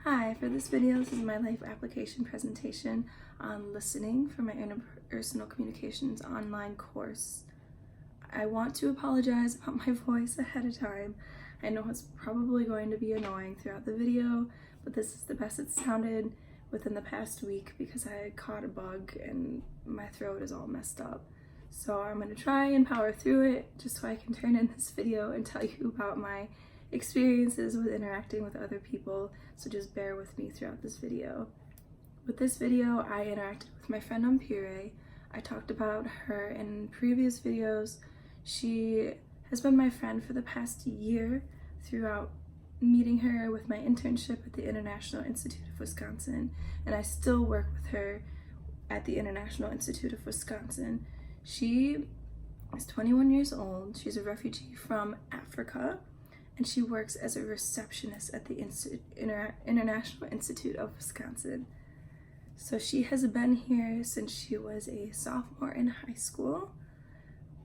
Hi, for this video, this is my life application presentation on listening for my interpersonal communications online course. I want to apologize about my voice ahead of time. I know it's probably going to be annoying throughout the video, but this is the best it's sounded within the past week because I caught a bug and my throat is all messed up. So I'm going to try and power through it just so I can turn in this video and tell you about my experiences with interacting with other people, so just bear with me throughout this video. With this video, I interacted with my friend Ampire. I talked about her in previous videos. She has been my friend for the past year throughout meeting her with my internship at the International Institute of Wisconsin, and I still work with her at the International Institute of Wisconsin. She is 21 years old. She's a refugee from Africa, and she works as a receptionist at the International Institute of Wisconsin. So she has been here since she was a sophomore in high school.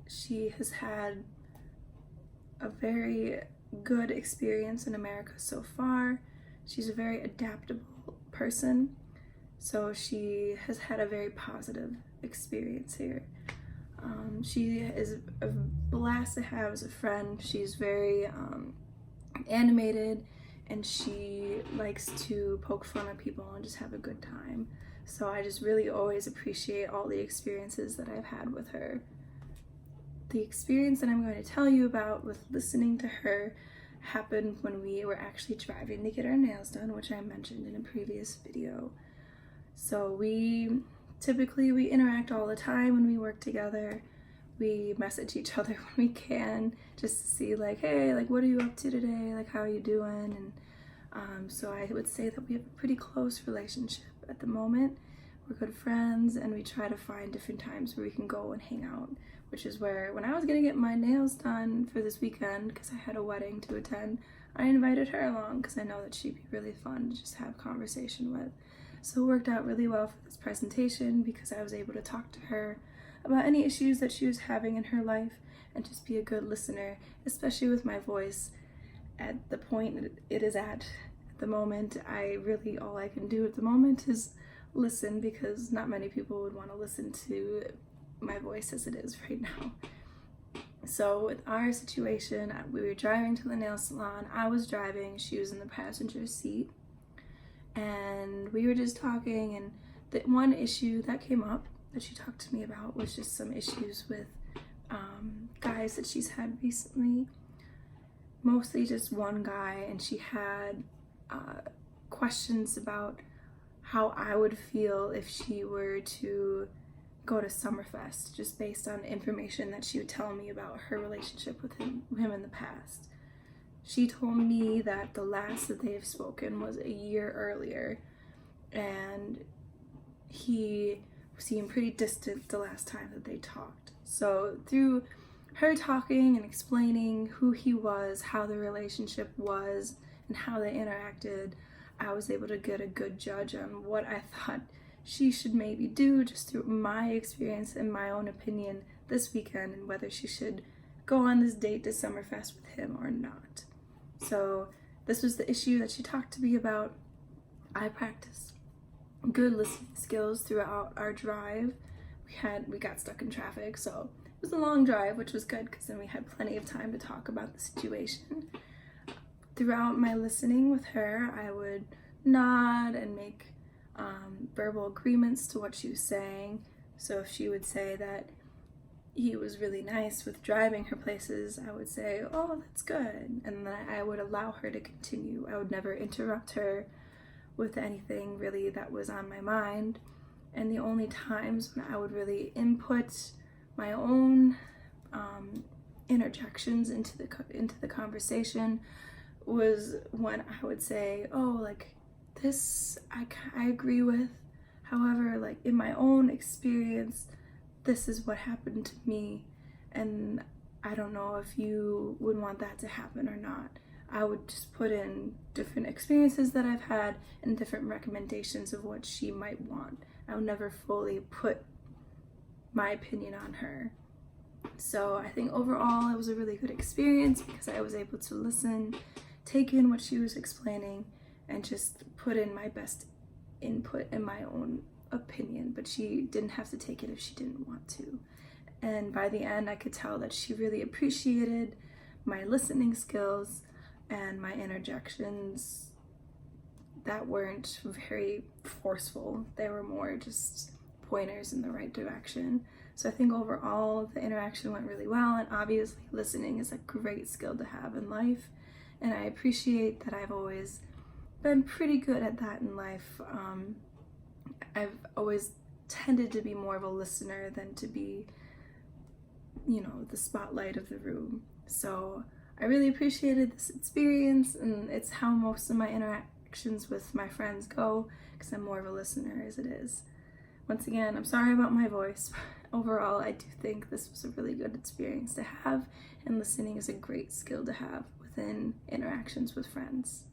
She has had a very good experience in America so far. She's a very adaptable person, so she has had a very positive experience here. She is a blast to have as a friend. She's very animated, and she likes to poke fun at people and just have a good time. So I just really always appreciate all the experiences that I've had with her. The experience that I'm going to tell you about with listening to her happened when we were actually driving to get our nails done, which I mentioned in a previous video. So we interact all the time when we work together. We message each other when we can just to see like, hey, like, what are you up to today? Like, how are you doing? And so I would say that we have a pretty close relationship at the moment. We're good friends, and we try to find different times where we can go and hang out, which is where when I was gonna get my nails done for this weekend, because I had a wedding to attend, I invited her along because I know that she'd be really fun to just have conversation with. So it worked out really well for this presentation because I was able to talk to her about any issues that she was having in her life and just be a good listener, especially with my voice at the point it is at the moment. All I can do at the moment is listen, because not many people would want to listen to my voice as it is right now. So with our situation, we were driving to the nail salon. I was driving, she was in the passenger seat, and we were just talking, and the one issue that came up that she talked to me about was just some issues with guys that she's had recently, mostly just one guy, and she had questions about how I would feel if she were to go to Summerfest, just based on information that she would tell me about her relationship with him in the past. She told me that the last that they've spoken was a year earlier, and he seemed pretty distant the last time that they talked. So through her talking and explaining who he was, how the relationship was, and how they interacted, I was able to get a good judge on what I thought she should maybe do, just through my experience and my own opinion this weekend, and whether she should go on this date to Summerfest with him or not. So this was the issue that she talked to me about. I practiced good listening skills throughout our drive. We got stuck in traffic, so it was a long drive, which was good because then we had plenty of time to talk about the situation. Throughout my listening with her, I would nod and make verbal agreements to what she was saying. So if she would say that he was really nice with driving her places, I would say, oh, that's good, and then I would allow her to continue. I would never interrupt her with anything really that was on my mind, and the only times when I would really input my own interjections into the conversation was when I would say, oh, like, this I agree with, however, like, in my own experience, this is what happened to me, and I don't know if you would want that to happen or not. I would just put in different experiences that I've had and different recommendations of what she might want. I would never fully put my opinion on her. So I think overall it was a really good experience because I was able to listen, take in what she was explaining, and just put in my best input and my own opinion, but she didn't have to take it if she didn't want to. And by the end, I could tell that she really appreciated my listening skills and my interjections that weren't very forceful. They were more just pointers in the right direction. So I think overall the interaction went really well, and obviously listening is a great skill to have in life, and I appreciate that I've always been pretty good at that in life. I've always tended to be more of a listener than to be, the spotlight of the room. So I really appreciated this experience, and it's how most of my interactions with my friends go, because I'm more of a listener as it is. Once again, I'm sorry about my voice. Overall, I do think this was a really good experience to have, and listening is a great skill to have within interactions with friends.